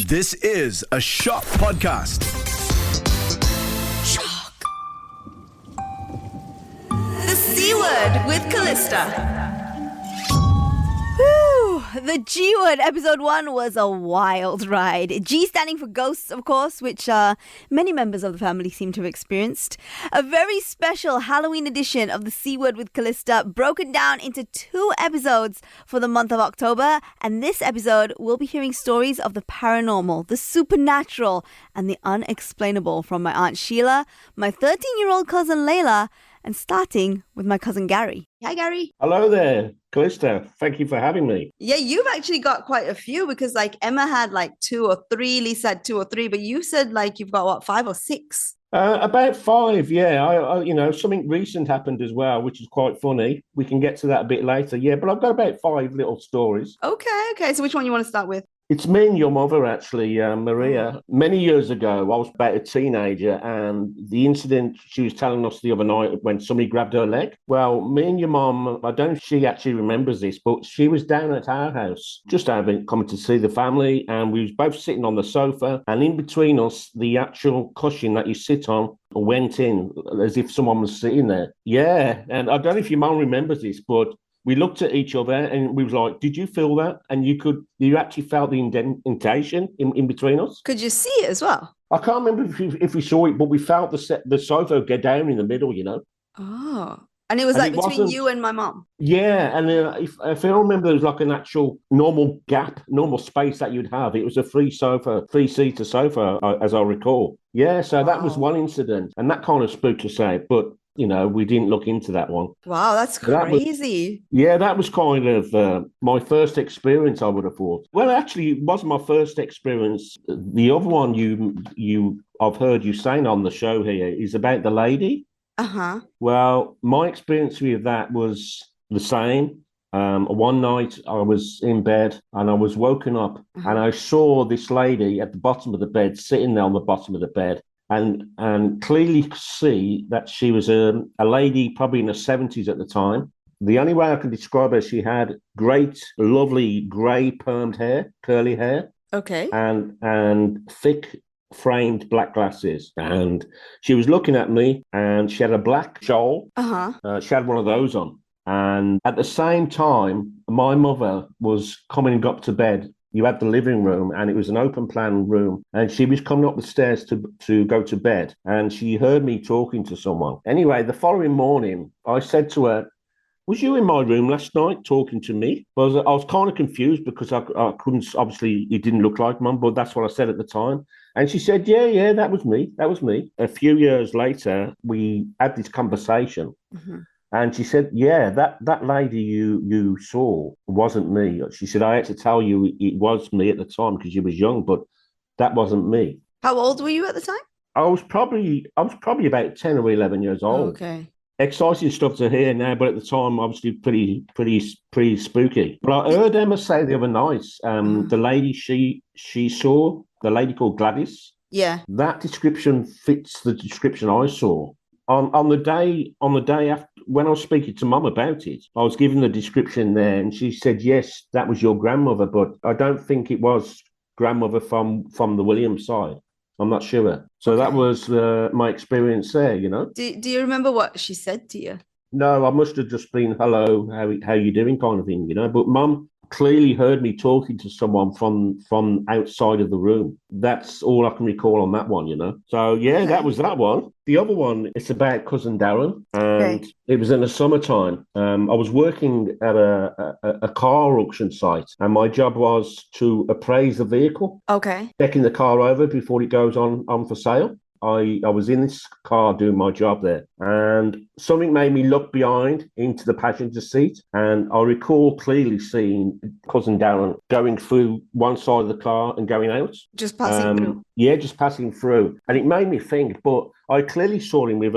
This is a Shock podcast. Shock. The C word with Calista. Whew, the G word, episode 1 was a wild ride. G standing for ghosts, of course, which many members of the family seem to have experienced. A very special Halloween edition of the C word with Calista, broken down into 2 episodes for the month of October. And this episode, we'll be hearing stories of the paranormal, the supernatural, and the unexplainable from my Aunt Sheila, my 13-year-old cousin Laila, and starting with my cousin Gary. Hi, Gary. Hello there, Calista. Thank you for having me. Yeah, you've actually got quite a few because like Emma had like 2 or 3, Lisa had 2 or 3, but you said like you've got what, 5 or 6? About 5, yeah. I something recent happened as well, which is quite funny. We can get to that a bit later, yeah. But I've got about 5 little stories. Okay. So which one you want to start with? It's me and your mother, actually, Maria. Many years ago, I was about a teenager, and the incident she was telling us the other night when somebody grabbed her leg. Well, me and your mum, I don't know if she actually remembers this, but she was down at our house, just coming to see the family, and we was both sitting on the sofa, and in between us, the actual cushion that you sit on went in as if someone was sitting there. Yeah, and I don't know if your mum remembers this, but we looked at each other and we was like, did you feel that? And you actually felt the indentation in between us. Could you see it as well? I can't remember if we saw it, but we felt the sofa get down in the middle, Oh. And it was like between you and my mum? Yeah, and if I remember, there was like an actual normal gap, normal space that you'd have. It was a 3-seater sofa, as I recall. Yeah, so that was one incident, and that kind of spooked us out, but we didn't look into that one. Wow, that's crazy. That was kind of my first experience, I would have thought. Well, actually, it wasn't my first experience. The other one I've heard you saying on the show here is about the lady. Uh-huh. Well, my experience with that was the same. One night I was in bed and I was woken up and I saw this lady at the bottom of the bed, sitting there on the bottom of the bed. And clearly see that she was a lady probably in her 70s at the time. The only way I can describe her, she had great, lovely grey permed hair, curly hair. Okay. And thick framed black glasses. And she was looking at me and she had a black shawl. Uh-huh. She had one of those on. And at the same time, my mother was coming up to bed. You had the living room and it was an open plan room, and she was coming up the stairs to go to bed, and she heard me talking to someone. Anyway, the following morning, I said to her, was you in my room last night talking to me? Well, I was kind of confused because I couldn't, obviously it didn't look like Mum, but that's what I said at the time. And she said, yeah, that was me. A few years later, we had this conversation. Mm-hmm. And she said, yeah, that lady you saw wasn't me. She said, I had to tell you it was me at the time because you was young, but that wasn't me. How old were you at the time? I was probably about 10 or 11 years old. Okay. Exciting stuff to hear now, but at the time, obviously pretty spooky. But I heard Emma say the other night, the lady she saw, the lady called Gladys. Yeah. That description fits the description I saw. On the day after, when I was speaking to Mum about it, I was given the description there, and she said, yes, that was your grandmother, but I don't think it was grandmother from the Williams side. I'm not sure. So that was my experience there, Do you remember what she said to you? No, I must have just been, hello, how you doing kind of thing, But Mum clearly heard me talking to someone from outside of the room. That's all I can recall on that one, So, yeah, okay. That was that one. The other one, it's about cousin Darren, and It was in the summertime. I was working at a car auction site, and my job was to appraise the vehicle. Okay. Checking the car over before it goes on for sale. I was in this car doing my job there, and something made me look behind into the passenger seat, and I recall clearly seeing cousin Darren going through one side of the car and going out. Just passing through? Yeah, just passing through. And it made me think, but I clearly saw him with,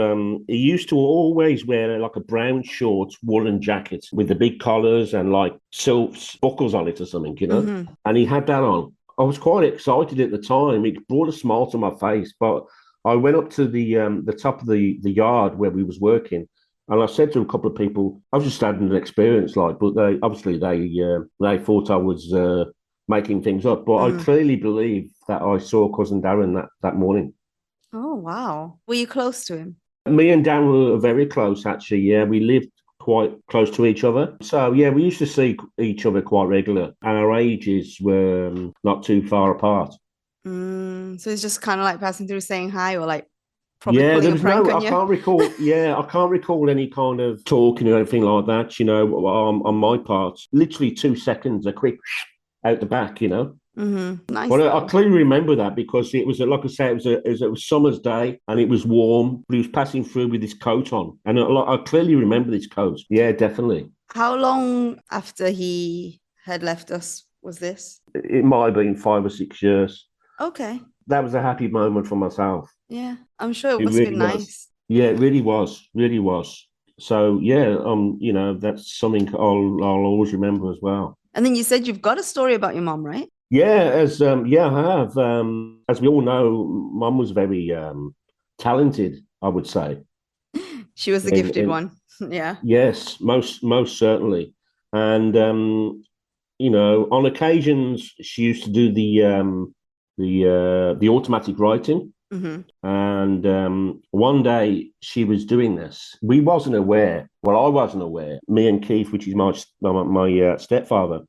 he used to always wear like a brown short woolen jacket with the big collars and like silk buckles on it or something, Mm-hmm. And he had that on. I was quite excited at the time. It brought a smile to my face, but I went up to the top of the yard where we was working, and I said to a couple of people, I was just having an experience, but they thought I was making things up, but I clearly believe that I saw cousin Darren that morning. Oh, wow. Were you close to him? Me and Dan were very close, actually. Yeah, we lived quite close to each other. So, yeah, we used to see each other quite regular. And our ages were not too far apart. So it's just kind of like passing through saying hi or like probably Yeah, pulling there a was prank no, on I you. can't recall. Yeah, I can't recall any kind of talking or anything like that, on my part. Literally 2 seconds, a quick out the back, Nice But I though. clearly remember that because it was, like I say, it was summer's day and it was warm. But he was passing through with his coat on, and I clearly remember this coat. Yeah, definitely. How long after he had left us was this? It might have been 5 or 6 years. Okay. That was a happy moment for myself. Yeah, I'm sure it It must have been really was. nice. Yeah, it really was. So yeah, that's something I'll always remember as well. And then you said you've got a story about your mom, right? Yeah, I have. As we all know, Mum was very talented, I would say. She was the gifted In one. Yeah. Yes, most certainly. And on occasions she used to do the automatic writing. Mm-hmm. And one day she was doing this. We wasn't aware. Well, I wasn't aware. Me and Keith, which is my stepfather,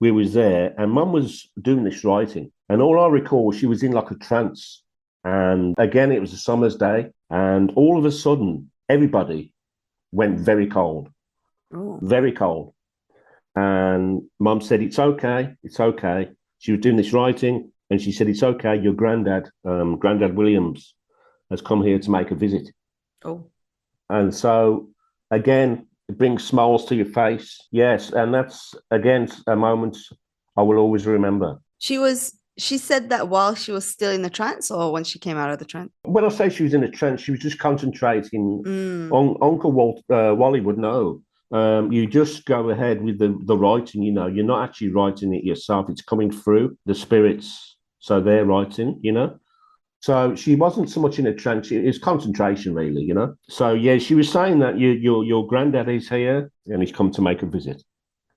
we was there, and Mum was doing this writing. And all I recall, she was in like a trance. And again, it was a summer's day, and all of a sudden, everybody went very cold, Oh. very cold. And Mum said, "It's okay, it's okay." She was doing this writing, and she said, "It's okay. Your granddad, Granddad Williams, has come here to make a visit." Oh. And so, again, it brings smiles to your face. Yes, and that's again a moment I will always remember. She said that while she was still in the trance or when she came out of the trance? When I say she was in a trance, she was just concentrating. Uncle Wally would know. You just go ahead with the writing. You're not actually writing it yourself. It's coming through the spirits, so they're writing. So she wasn't so much in a trance. It's concentration, really. So yeah, she was saying that your granddad is here and he's come to make a visit.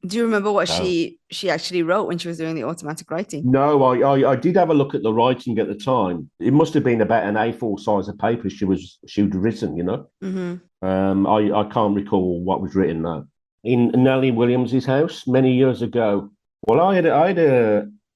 Do you remember what Oh. she actually wrote when she was doing the automatic writing? No, I did have a look at the writing at the time. It must have been about an A4 size of paper she'd written. I can't recall what was written though. In Nellie Williams's house many years ago. Well, I had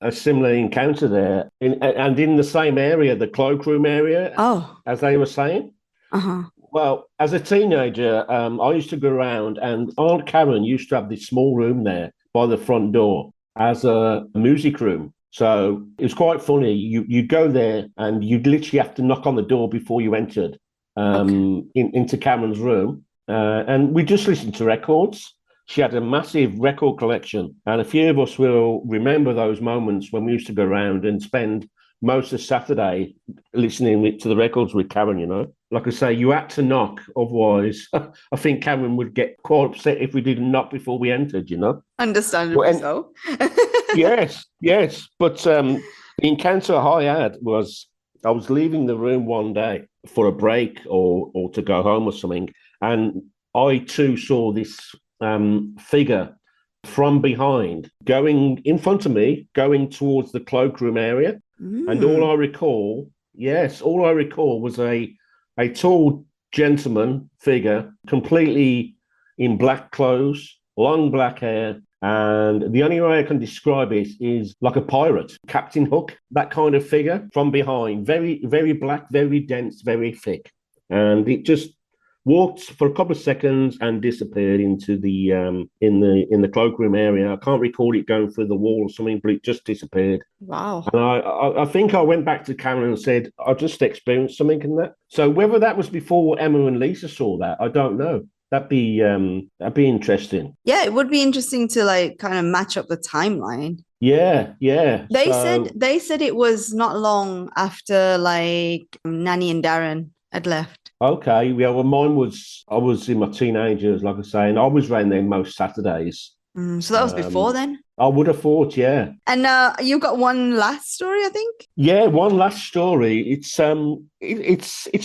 a similar encounter there, and in the same area, the cloakroom area. Oh. As they were saying. Uh-huh. Well, as a teenager, I used to go around, and Aunt Karen used to have this small room there by the front door as a music room. So it was quite funny. You'd go there, and you'd literally have to knock on the door before you entered into Karen's room, and we just listened to records. She had a massive record collection, and a few of us will remember those moments when we used to go around and spend most of Saturday listening to the records with Karen. Like I say, you had to knock, otherwise I think Karen would get quite upset if we didn't knock before we entered. Understandably so. Yes. But the encounter I had was I was leaving the room one day for a break or to go home or something, and I too saw this figure from behind going in front of me, going towards the cloakroom area. And all I recall was a tall gentleman figure, completely in black clothes, long black hair. And the only way I can describe it is like a pirate, Captain Hook, that kind of figure from behind, very, very black, very dense, very thick. And it just walked for a couple of seconds and disappeared into the in the cloakroom area. I can't recall it going through the wall or something, but it just disappeared. Wow. And I think I went back to Karen and said, I just experienced something in that. So whether that was before Emma and Lisa saw that, I don't know. That'd be interesting. Yeah, it would be interesting to like kind of match up the timeline. Yeah. They said it was not long after like Nanny and Darren had left. Okay, yeah. Well, I was in my teenage years, like I say, and I was around there most Saturdays. So that was before then? I would have thought, yeah. And you've got one last story, I think? Yeah, one last story. It's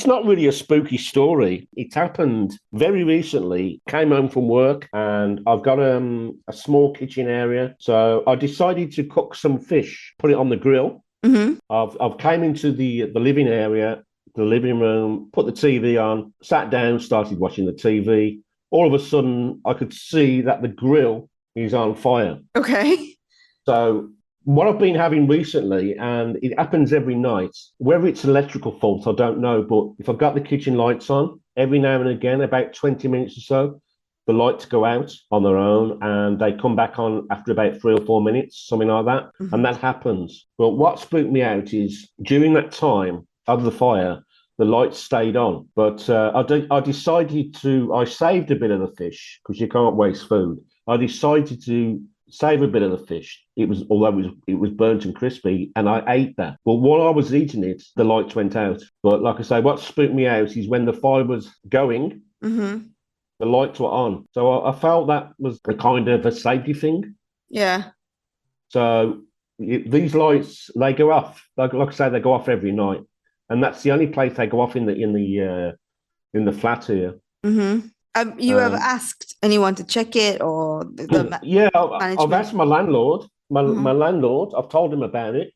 not really a spooky story. It happened very recently. Came home from work and I've got a small kitchen area. So I decided to cook some fish, put it on the grill. Mm-hmm. I've came into the living area, the living room, put the TV on, sat down, started watching the TV. All of a sudden, I could see that the grill is on fire. Okay. So what I've been having recently, and it happens every night, whether it's electrical fault, I don't know, but if I've got the kitchen lights on, every now and again, about 20 minutes or so, the lights go out on their own and they come back on after about 3 or 4 minutes, something like that. Mm-hmm. And that happens. But what spooked me out is during that time of the fire, the lights stayed on. But I decided I saved a bit of the fish because you can't waste food. I decided to save a bit of the fish. Although it was burnt and crispy, and I ate that. But while I was eating it, the lights went out. But like I say, what spooked me out is when the fire was going, Mm-hmm. the lights were on. So I felt that was a kind of a safety thing. Yeah. So these lights, they go off. Like I say, they go off every night, and that's the only place they go off in the flat here. Mm-hmm. You ever asked anyone to check it or yeah, I've management? asked my landlord. My Mm-hmm. landlord, I've told him about it.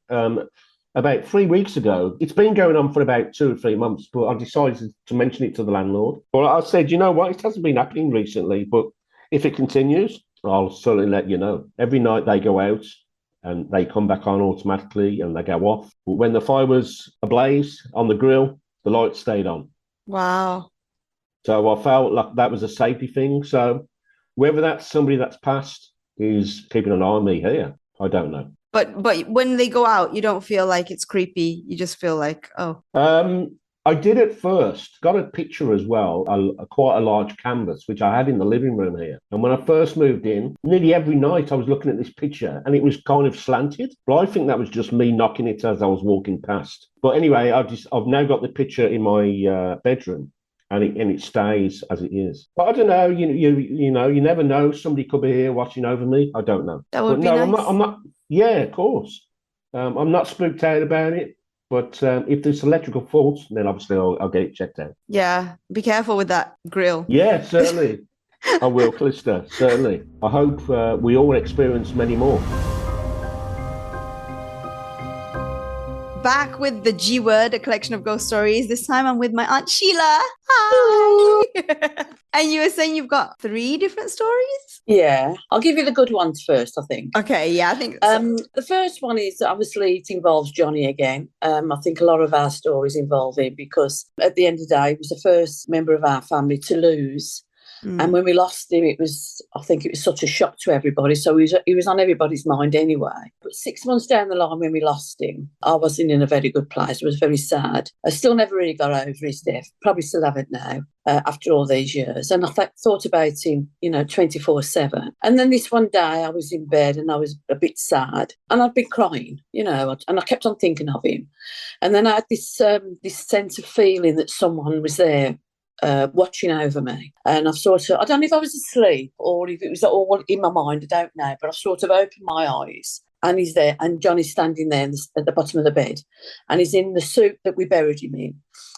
About 3 weeks ago, it's been going on for about 2 or 3 months, but I decided to mention it to the landlord. Well, I said, you know what, it hasn't been happening recently, but if it continues, I'll certainly let you know. Every night they go out and they come back on automatically and they go off. But when the fire was ablaze on the grill, the lights stayed on. Wow. So I felt like that was a safety thing. So whether that's somebody that's passed is keeping an eye on me here, I don't know. But when they go out, you don't feel like it's creepy. You just feel like, oh. I did at first, got a picture as well, quite a large canvas, which I had in the living room here. And when I first moved in, nearly every night I was looking at this picture and it was kind of slanted. But I think that was just me knocking it as I was walking past. But anyway, I've now got the picture in my bedroom. And it stays as it is. But I don't know. You know, you never know. Somebody could be here watching over me. I don't know. That would but be no, nice. I'm not. Yeah, of course. I'm not spooked out about it. But if there's electrical faults, then obviously I'll get it checked out. Yeah, be careful with that grill. Yeah, certainly. I will, Calista. Certainly. I hope we all experience many more. Back with the G Word, a collection of ghost stories. This time I'm with my Aunt Sheila. Hi. And you were saying you've got 3 different stories? Yeah, I'll give you the good ones first, I think. Okay, yeah, I think so. The first one is obviously it involves Johnny again. I think a lot of our stories involve him because at the end of the day, he was the first member of our family to lose. And when we lost him, I think it was such a shock to everybody. So he was on everybody's mind anyway. But 6 months down the line when we lost him, I wasn't in a very good place. It was very sad. I still never really got over his death. Probably still haven't now after all these years. And I thought about him, 24/7. And then this one day I was in bed and I was a bit sad and I'd been crying, and I kept on thinking of him. And then I had this sense of feeling that someone was there watching over me. And I don't know if I was asleep or if it was all in my mind, I don't know, but I sort of opened my eyes and he's there and Johnny's standing there at the bottom of the bed and he's in the suit that we buried him in.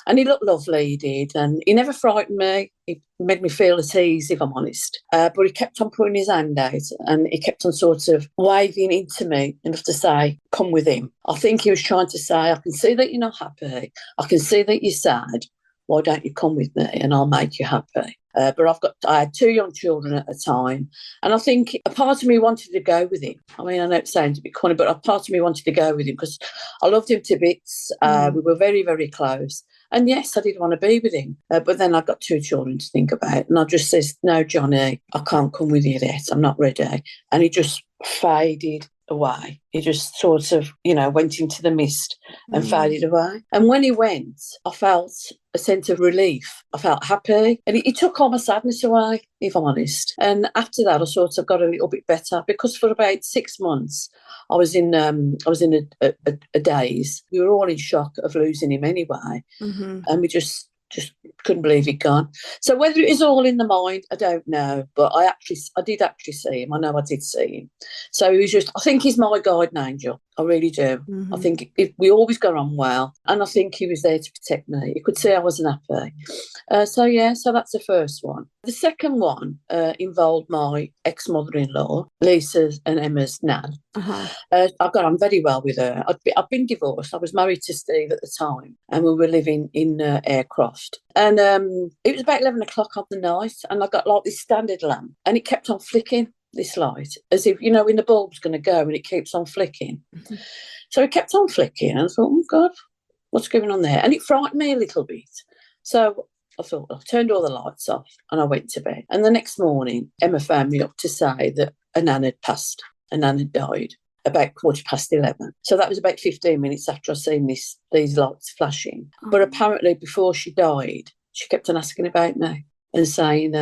And he looked lovely, he did, and he never frightened me. He made me feel at ease, if I'm honest. But he kept on putting his hand out and he kept on sort of waving into me enough to say, come with him. I think he was trying to say, I can see that you're not happy. I can see that you're sad. Why don't you come with me and I'll make you happy? But I had 2 young children at the time. And I think a part of me wanted to go with him. I mean, I know it sounds a bit corny, but a part of me wanted to go with him because I loved him to bits. We were very, very close. And yes, I did want to be with him. But then I've got 2 children to think about. And I just says, no, Johnny, I can't come with you yet. I'm not ready. And he just faded away. He just sort of, went into the mist and faded away. And when he went, I felt a sense of relief. I felt happy. And he took all my sadness away, if I'm honest. And after that, I sort of got a little bit better because for about 6 months, I was in a daze. We were all in shock of losing him anyway. And we just just couldn't believe he'd gone. So whether it was all in the mind, I don't know. But I did actually see him. I know I did see him. So he was just, I think he's my guardian angel. I really do. Mm-hmm. I think we always got on well. And I think he was there to protect me. He could see I wasn't happy. So that's the first one. The second one involved my ex-mother-in-law, Lisa's and Emma's nan. Uh-huh. I got on very well with her. I'd been divorced. I was married to Steve at the time, and we were living in Aircroft. And it was about 11 o'clock on the night, and I got like this standard lamp, and it kept on flicking, this light, as if, you know, when the bulb's going to go and it keeps on flicking. Mm-hmm. So it kept on flicking, and I thought, oh, God, what's going on there? And it frightened me a little bit. So I thought, I turned all the lights off, and I went to bed. And the next morning, Emma phoned me up to say that a nan had passed. A nan had died about 11:15. So that was about 15 minutes after I seen these lights flashing. Oh. But apparently before she died, she kept on asking about me and saying,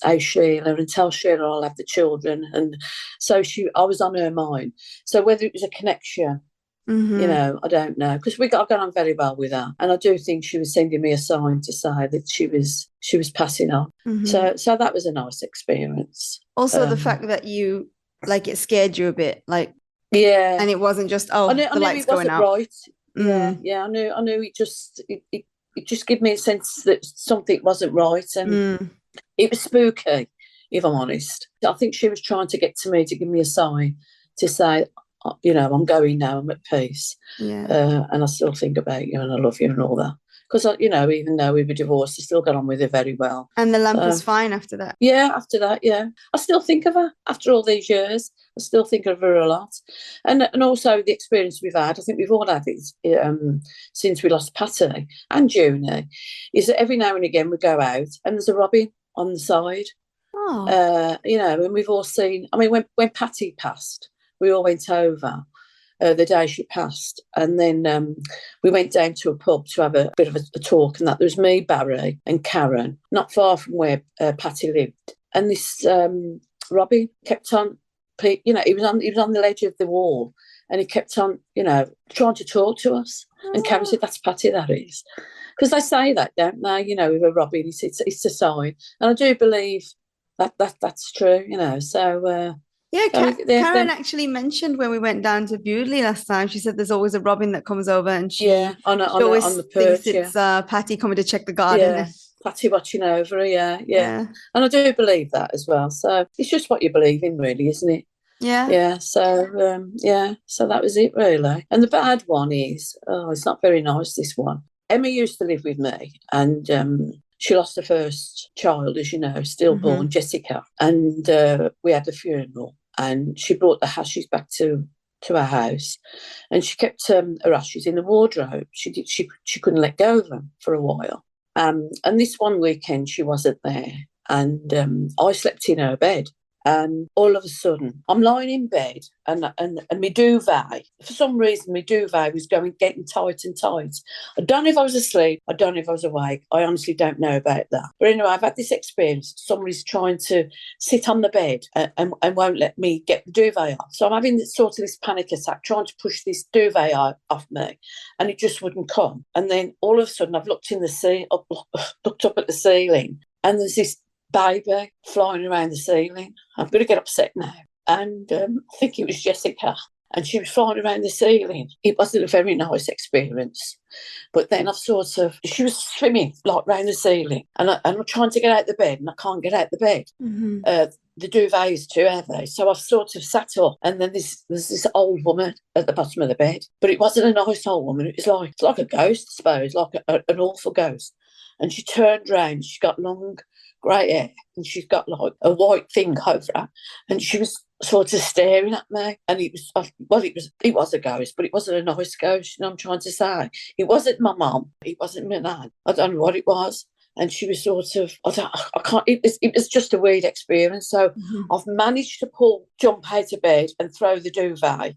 "Hey Sheila, and tell Sheila I'll have the children." And so I was on her mind. So whether it was a connection, you know, I don't know, because I got on very well with her, and I do think she was sending me a sign to say that she was passing on. Mm-hmm. So that was a nice experience. Also, the fact that you, like, it scared you a bit, like, yeah, and it wasn't just the lights going out. Right. Yeah, I knew it just gave me a sense that something wasn't right, and it was spooky, if I'm honest. I think she was trying to get to me to give me a sign to say, you know, I'm going now, I'm at peace. Yeah. And I still think about you and I love you and all that. Because, you know, even though we were divorced, I still got on with her very well. And the lamp was fine after that? Yeah, after that, yeah. I still think of her after all these years. I still think of her a lot. And also the experience we've had, I think we've all had it since we lost Patty and Junie, is that every now and again we go out and there's a robin on the side. Oh. You know, and we've all seen, I mean, when Patty passed, we all went over the day she passed, and then we went down to a pub to have a bit of a talk, and that there was me, Barry and Karen, not far from where Patty lived, and this Robbie kept on, you know, he was on the ledge of the wall, and he kept on, you know, trying to talk to us. And Karen said, "That's Patty, that is," because they say that, don't they? You know, with a Robbie, it's a sign, and I do believe that's true. You know, so. Yeah, Karen actually mentioned when we went down to Bewdley last time, she said there's always a robin that comes over, and she on the perch, thinks it's Patty coming to check the garden. Yeah, Patty watching over her, yeah. And I do believe that as well. So it's just what you believe in, really, isn't it? Yeah. Yeah, so that was it, really. And the bad one is, it's not very nice, this one. Emma used to live with me, and she lost her first child, as you know, stillborn, Jessica, and we had a funeral, and she brought the ashes back to our house, and she kept her ashes in the wardrobe. She couldn't let go of them for a while, and this one weekend she wasn't there, and I slept in her bed. And all of a sudden, I'm lying in bed, and my duvet, for some reason, my duvet was getting tight and tight. I don't know if I was asleep. I don't know if I was awake. I honestly don't know about that. But anyway, I've had this experience. Somebody's trying to sit on the bed and won't let me get the duvet off. So I'm having this panic attack, trying to push this duvet off me, and it just wouldn't come. And then all of a sudden, I've looked up at the ceiling, and there's this baby flying around the ceiling. I'm going to get upset now. And I think it was Jessica, and she was flying around the ceiling. It wasn't a very nice experience. But then she was swimming like round the ceiling, and I'm trying to get out the bed, and I can't get out the bed. Mm-hmm. The duvet is too heavy. So I've sort of sat up, and then there's this old woman at the bottom of the bed. But it wasn't a nice old woman. It's like a ghost, I suppose, like an awful ghost. And she turned round. She got long grey hair, and she's got like a white thing over her, and she was sort of staring at me, and it was a ghost, but it wasn't a nice ghost, you know what I'm trying to say. It wasn't my mum, it wasn't my nan, I don't know what it was, and she was sort of, it was just a weird experience. So I've managed to jump out of bed and throw the duvet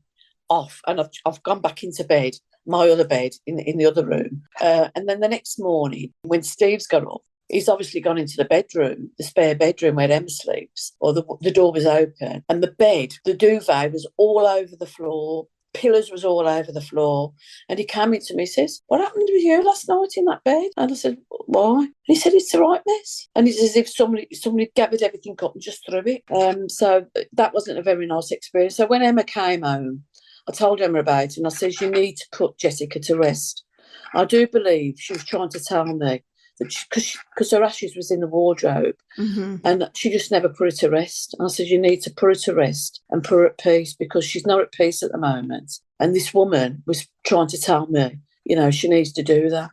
off, and I've gone back into bed, my other bed in the other room, and then the next morning when Steve's got up, he's obviously gone into the bedroom, the spare bedroom where Emma sleeps, or the door was open, and the duvet was all over the floor. pillars was all over the floor. And he came into me, he says, what happened with you last night in that bed? And I said, why? And he said, it's the right mess. And it's as if somebody gathered everything up and just threw it. So that wasn't a very nice experience. So when Emma came home, I told Emma about it, and I said, you need to put Jessica to rest. I do believe she was trying to tell me that because her ashes was in the wardrobe, and she just never put her to rest. And I said, you need to put her to rest and put her at peace, because she's not at peace at the moment. And this woman was trying to tell me, she needs to do that.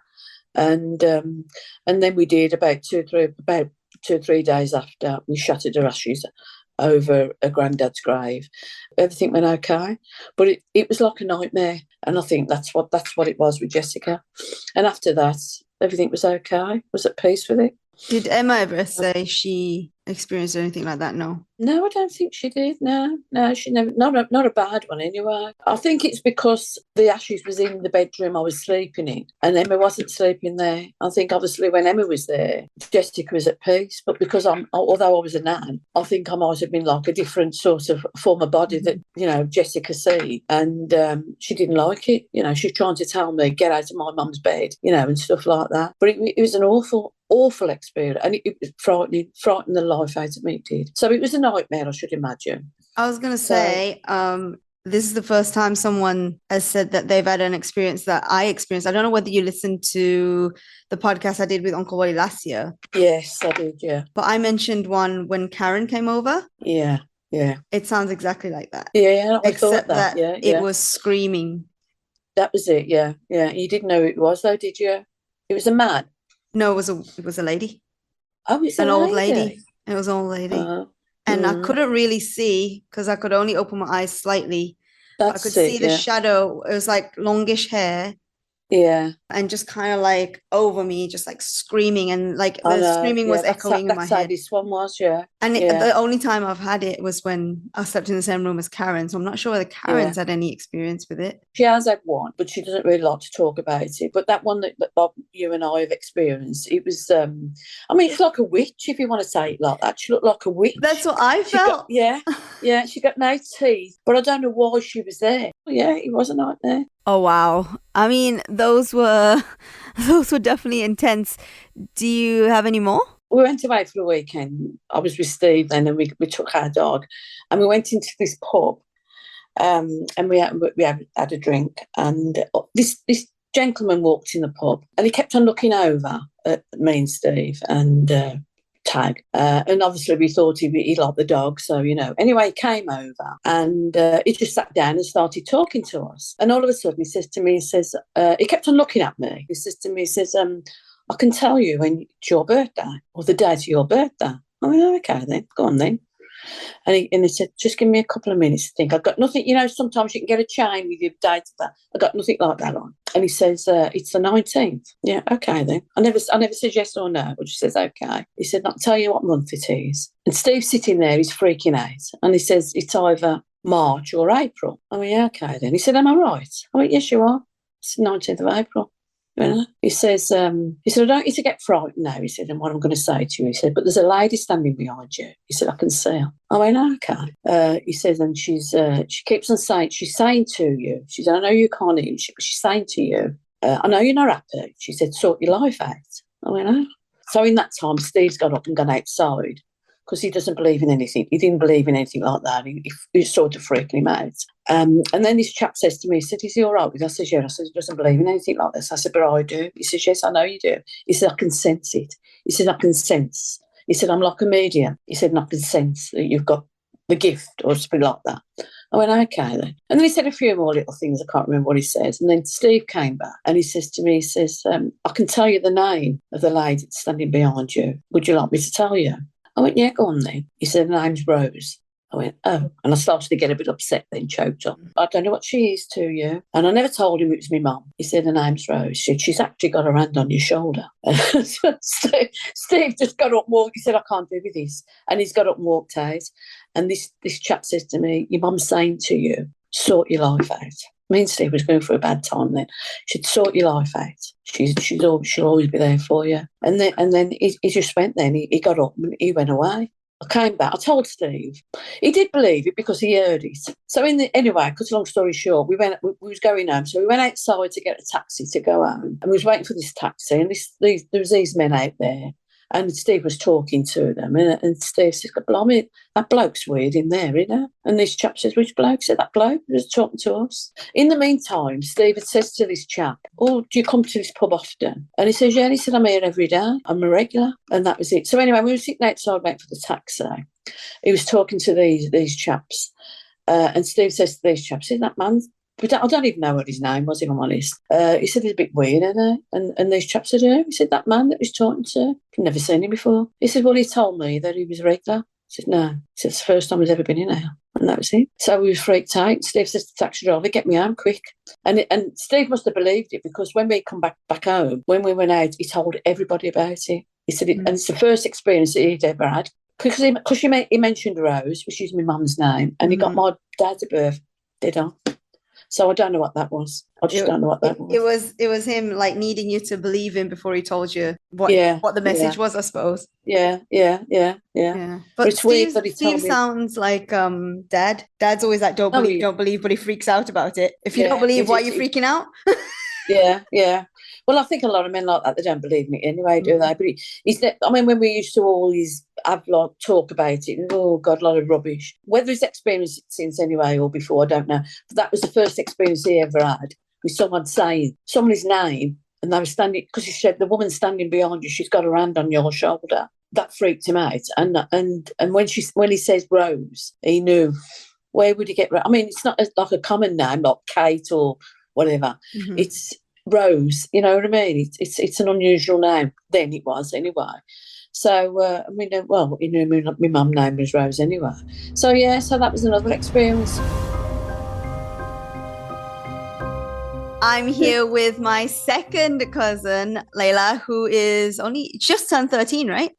And then we did about two or three days after, we shattered her ashes over her granddad's grave. Everything went okay, but it was like a nightmare. And I think that's what it was with Jessica. And after that, everything was okay. Was at peace with it. Did Emma ever say she experienced anything like that? No. No, I don't think she did. No, she never. Not a bad one anyway. I think it's because the ashes was in the bedroom I was sleeping in, and Emma wasn't sleeping there. I think obviously when Emma was there, Jessica was at peace. But because although I was a nan, I think I might have been like a different sort of form of body that Jessica see, and she didn't like it. She was trying to tell me get out of my mum's bed, and stuff like that. But it was an awful experience, and it was frightened the life out of me, it did. So it was a nightmare, I should imagine. I was going to say, this is the first time someone has said that they've had an experience that I experienced. I don't know whether you listened to the podcast I did with Uncle Wally last year. Yes, I did, yeah. But I mentioned one when Karen came over. Yeah. It sounds exactly like that. Yeah, I except thought that. Yeah, it was screaming. That was it, yeah. You didn't know who it was, though, did you? It was a man. No, it was a lady. Oh, it's an old lady. It was an old lady. And I Mm. couldn't really see because I could only open my eyes slightly. I could see the yeah. shadow. It was like longish hair. Yeah. And just kind of like over me, just like screaming, and like the screaming was echoing in my That's how head. this one was, yeah. And Yeah. the only time I've had it was when I slept in the same room as Karen. So I'm not sure whether Karen's had any experience with it. She has had one, but she doesn't really like to talk about it. But that one that Bob, you and I have experienced, it was, it's like a witch, if you want to say it like that. She looked like a witch. That's what I felt. Yeah, she got no teeth, but I don't know why she was there. Yeah, it was a nightmare. Oh, wow. I mean, those were definitely intense. Do you have any more? We went away for the weekend. I was with Steve then, and we took our dog, and we went into this pub, and we had a drink, and this gentleman walked in the pub, and he kept on looking over at me and Steve and Tag, and obviously we thought he liked the dog, so anyway, he came over and he just sat down and started talking to us, and all of a sudden he says to me, he kept on looking at me, he says to me, I can tell you when it's your birthday, or the date of your birthday. I mean, okay then, go on then. And he said, just give me a couple of minutes to think. I've got nothing, sometimes you can get a chain with your date of that. I've got nothing like that on. And he says, it's the 19th. Yeah, okay then. I never said yes or no, but just says, okay. He said, I'll tell you what month it is. And Steve's sitting there, he's freaking out. And he says, it's either March or April. I mean, yeah, okay then. He said, am I right? I went, yes, you are. It's the 19th of April. He says, I don't want you to get frightened now, he said, and what I'm going to say to you, he said, but there's a lady standing behind you. He said, I can see her. I went, okay. He says, and she keeps on saying, she's saying to you, she said, I know you can't hear, but she's saying to you, I know you're not happy. She said, sort your life out. I went, oh. So in that time, Steve's got up and gone outside, because he doesn't believe in anything. He didn't believe in anything like that. He was sort of freaking him out. And then this chap says to me, he said, is he all right with it? I said, yeah. I said, he doesn't believe in anything like this. I said, but I do. He says, yes, I know you do. He said, I can sense it. He said, I can sense. He said, I'm like a medium. He said, and I can sense that you've got the gift or something like that. I went, okay then. And then he said a few more little things. I can't remember what he says. And then Steve came back and he says to me, he says, I can tell you the name of the lady that's standing behind you. Would you like me to tell you? I went, yeah, go on then. He said, her name's Rose. I went, oh. And I started to get a bit upset then, choked up. I don't know what she is to you. And I never told him it was my mum. He said, her name's Rose. She's actually got her hand on your shoulder. So Steve just got up and walked. He said, I can't do with this. And he's got up and walked out. And this chap says to me, your mum's saying to you, sort your life out. Me and Steve was going through a bad time then. She'd sort your life out. She'll always be there for you. And then he just went then. He got up and he went away. I came back. I told Steve. He did believe it because he heard it. So anyway, cut a long story short, we was going home. So we went outside to get a taxi to go home, and we was waiting for this taxi. And there was these men out there, and Steve was talking to them, and Steve says, "Blimey, that bloke's weird in there, you know." And this chap says, "Which bloke?" Said, "That bloke was talking to us." In the meantime, Steve had says to this chap, "Oh, do you come to this pub often?" And he says, "Yeah." And he said, "I'm here every day. I'm a regular." And that was it. So anyway, we were sitting outside waiting for the taxi. He was talking to these chaps, and Steve says to these chaps, "Is that man?" But I don't even know what his name was, if I'm honest. He said he's a bit weird, isn't he? And these chaps said, "Who?" He said, "That man that was talking to. I've never seen him before." He said, "Well, he told me that he was regular." I said, "No." He said, "It's the first time he's ever been in here." And that was it. So we were freaked out. Steve says to the taxi driver, "Get me home quick." And Steve must have believed it, because when we come back home, when we went out, he told everybody about it. He said, and it's the first experience that he'd ever had. Because he mentioned Rose, which is my mum's name, and he got my dad's birth dead on. So I don't know what that was. I just don't know what that was. It was him like needing you to believe him before he told you what the message was, I suppose. Yeah. But it's weird that Steve sounds like Dad. Dad's always like, don't believe, but he freaks out about it. If you don't believe, why are you freaking out? Yeah. Well, I think a lot of men like that, they don't believe in it anyway, do they? But he's I mean, when we used to always have like talk about it, and oh God, a lot of rubbish. Whether he's experienced it since anyway or before, I don't know. But that was the first experience he ever had with someone saying someone's name, and they were standing, because he said the woman standing behind you, she's got her hand on your shoulder. That freaked him out. And when he says Rose, he knew. Where would he get? I mean, it's not like a common name like Kate or whatever. It's Rose, you know what I mean? It's an unusual name. Then it was anyway. So I mean, well, you know, my mum's name was Rose anyway. So yeah, so that was another experience. I'm here with my second cousin, Laila, who is only just turned 13, right?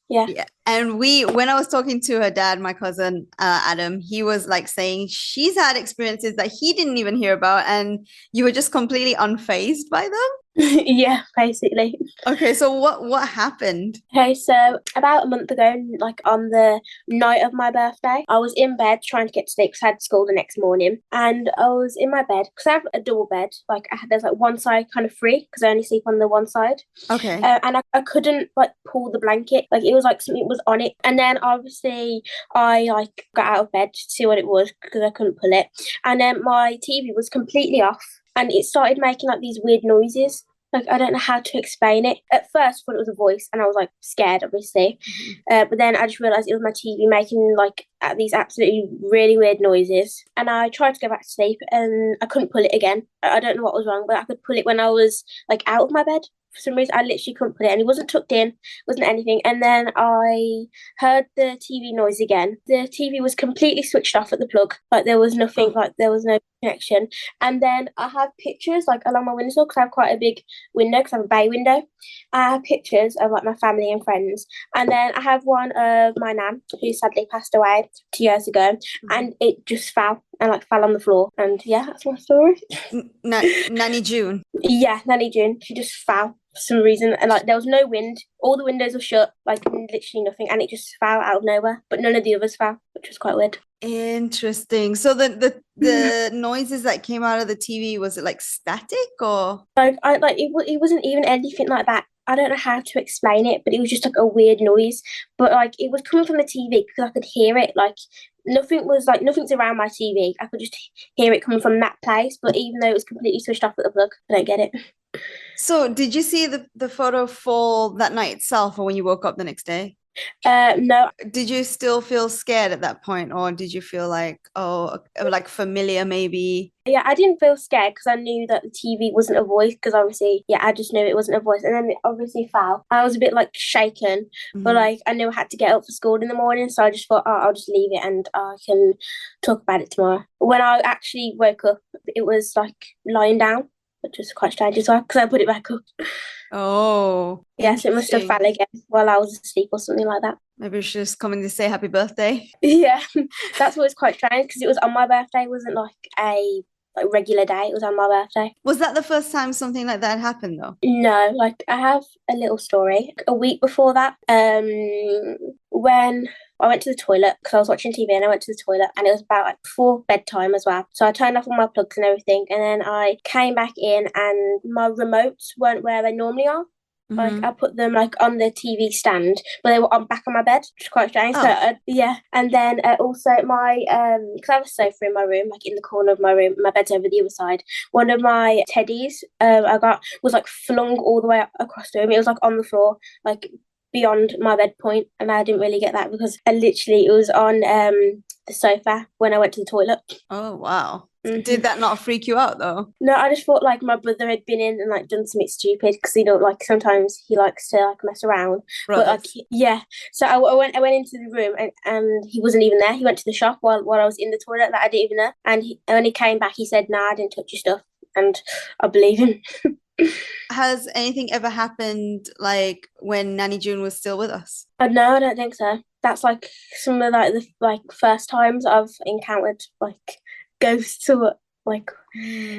Yeah. And when I was talking to her dad, my cousin Adam, he was like saying she's had experiences that he didn't even hear about, and you were just completely unfazed by them. Yeah, basically. Okay, so what happened? Okay, so about a month ago, like on the night of my birthday, I was in bed trying to get to sleep because I had school the next morning, and I was in my bed because I have a double bed. Like there's like one side kind of free because I only sleep on the one side. Okay. And I couldn't like pull the blanket, like it was like something was on it, and then obviously I like got out of bed to see what it was because I couldn't pull it, and then my TV was completely off, and it started making like these weird noises. Like, I don't know how to explain it. At first, I thought it was a voice, and I was like scared, obviously. But then I just realised it was my TV making like these absolutely really weird noises. And I tried to go back to sleep, and I couldn't pull it again. I don't know what was wrong, but I could pull it when I was like out of my bed. For some reason, I literally couldn't put it, and it wasn't tucked in, wasn't anything. And then I heard the TV noise again. The TV was completely switched off at the plug, like there was nothing, like there was no connection. And then I have pictures like along my windowsill because I have quite a big window because I have a bay window. I have pictures of like my family and friends, and then I have one of my nan who sadly passed away 2 years ago, and it just fell on the floor. And yeah, that's my story. Nanny June. Yeah, Nanny June. She just fell for some reason, and like there was no wind. All the windows were shut, like literally nothing, and it just fell out of nowhere. But none of the others fell, which was quite weird. Interesting. So the noises that came out of the TV, was it like static or? It wasn't even anything like that. I don't know how to explain it, but it was just like a weird noise. But like it was coming from the TV because I could hear it. Like nothing's around my TV. I could just hear it coming from that place. But even though it was completely switched off at the plug, I don't get it. So did you see the photo fall that night itself, or when you woke up the next day? No. Did you still feel scared at that point, or did you feel like, oh, like familiar maybe? Yeah, I didn't feel scared because I knew that the TV wasn't a voice, because obviously, yeah, I just knew it wasn't a voice. And then it obviously fell. I was a bit like shaken, but like I knew I had to get up for school in the morning, so I just thought, oh, I'll just leave it and I can talk about it tomorrow. When I actually woke up, it was like lying down, which was quite strange as well because I put it back up. Oh, yes, it must have fell again while I was asleep or something like that. Maybe she was coming to say happy birthday. Yeah, that's what was quite strange because it was on my birthday. It wasn't like like regular day. It was on my birthday. Was that the first time something like that happened though? No, like I have a little story. A week before that, when I went to the toilet because I was watching TV and I went to the toilet and it was about like before bedtime as well. So I turned off all my plugs and everything, and then I came back in and my remotes weren't where they normally are. Like I put them like on the TV stand, but they were on back on my bed, which is quite strange. Oh. So yeah, and then also my because I have a sofa in my room, like in the corner of my room. My bed's over the other side. One of my teddies I got was like flung all the way across the room. It was like on the floor, like beyond my bed point, and I didn't really get that because it was on the sofa when I went to the toilet. Oh wow. Did that not freak you out though? No, I just thought like my brother had been in and like done something stupid because like sometimes he likes to like mess around. Brothers. But like yeah, so I went into the room and he wasn't even there. He went to the shop while I was in the toilet that I didn't even know. And when he came back, he said, "Nah, I didn't touch your stuff," and I believe him. Has anything ever happened like when Nanny June was still with us? No, I don't think so. That's like some of like the first times I've encountered like ghosts or like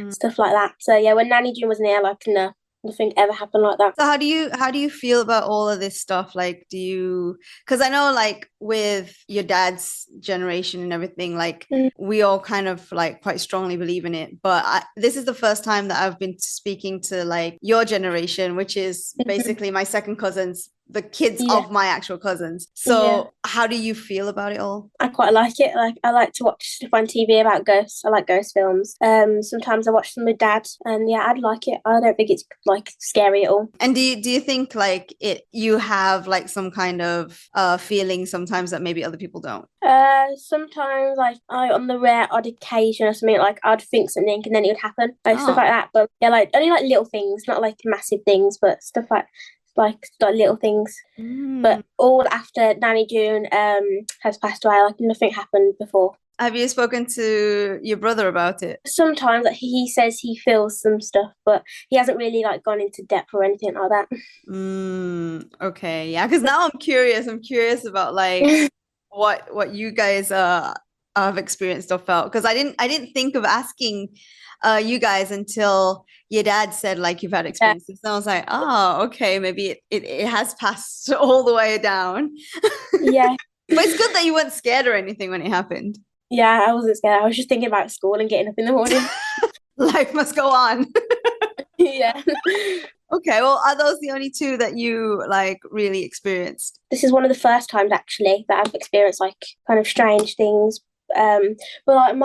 stuff like that. So yeah, when Nanny June was near, like no, nothing ever happened like that. So how do you feel about all of this stuff? Like, because I know like with your dad's generation and everything, like we all kind of like quite strongly believe in it. But this is the first time that I've been speaking to like your generation, which is basically my second cousins, the kids of my actual cousins. So how do you feel about it all? I quite like it. Like I like to watch stuff on TV about ghosts. I like ghost films. Sometimes I watch them with dad, and yeah, I'd like it. I don't think it's like scary at all. And do you think like you have like some kind of feeling sometimes that maybe other people don't? Sometimes like on the rare odd occasion or something, like I'd think something and then it would happen, like stuff like that. But yeah, like only like little things, not like massive things, but stuff like little things. But all after Nanny June has passed away, like nothing happened before. Have you spoken to your brother about it? Sometimes like, he says he feels some stuff, but he hasn't really like gone into depth or anything like that. Okay, yeah, because now I'm curious about like what you guys have experienced or felt, because I didn't think of asking you guys until your dad said like you've had experiences. And I was like, oh, okay, maybe it has passed all the way down. Yeah. But it's good that you weren't scared or anything when it happened. Yeah, I wasn't scared. I was just thinking about school and getting up in the morning. Life must go on. Yeah. Okay, well, are those the only two that you like really experienced? This is one of the first times actually that I've experienced like kind of strange things. But like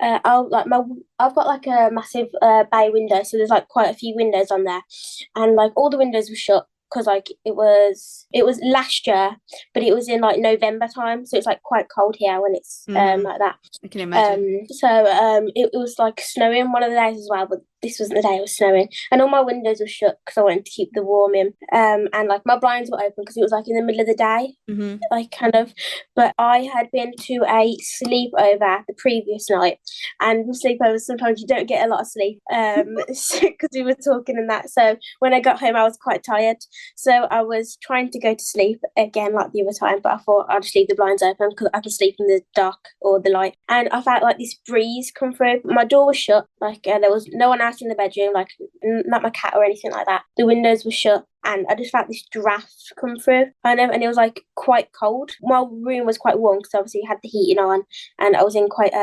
I've got like a massive bay window, so there's like quite a few windows on there, and like all the windows were shut because like it was last year, but it was in like November time, so it's like quite cold here when it's like that. I can imagine. It was like snowing one of the days as well, but this wasn't the day it was snowing, and all my windows were shut because I wanted to keep the warm in. And like my blinds were open because it was like in the middle of the day, like kind of. But I had been to a sleepover the previous night, and with sleepovers sometimes you don't get a lot of sleep because we were talking and that. So when I got home, I was quite tired, so I was trying to go to sleep again like the other time, but I thought I'd just leave the blinds open because I can sleep in the dark or the light. And I felt like this breeze come through. My door was shut, like there was no one else in the bedroom, like not my cat or anything like that. The windows were shut, and I just felt this draft come through, and it was like quite cold. My room was quite warm because obviously it had the heating on, and I was in quite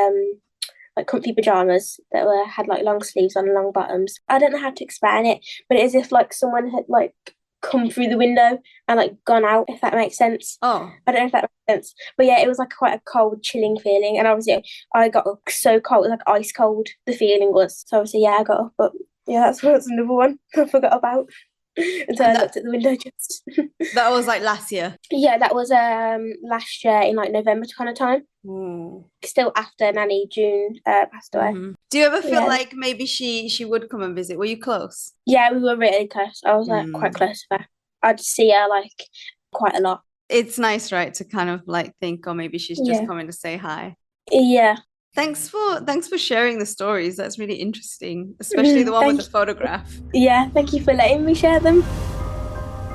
like comfy pajamas that had like long sleeves on and long bottoms. I don't know how to explain it, but it's as if like someone had like come through the window and like gone out, if that makes sense. Oh, I don't know if that makes sense, but yeah, it was like quite a cold, chilling feeling, and obviously I got so cold, like ice cold the feeling was. So obviously yeah, I got up, but yeah, that's another one I forgot about until I looked at the window just. That was like last year? Yeah, that was last year in like November kind of time. Still after Nanny June passed away. Do you ever feel like maybe she would come and visit? Were you close? Yeah, we were really close. I was like quite close to her. I'd see her like quite a lot. It's nice, right, to kind of like think, oh, maybe she's just coming to say hi. Yeah. Thanks for sharing the stories. That's really interesting, especially the one with the photograph. Yeah, thank you for letting me share them.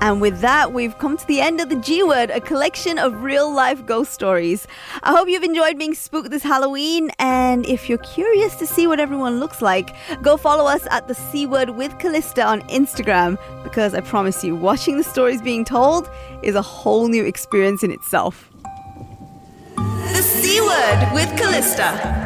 And with that, we've come to the end of the G Word, a collection of real-life ghost stories. I hope you've enjoyed being spooked this Halloween, and if you're curious to see what everyone looks like, go follow us at the C Word with Calista on Instagram, because I promise you, watching the stories being told is a whole new experience in itself. The C Word with Calista.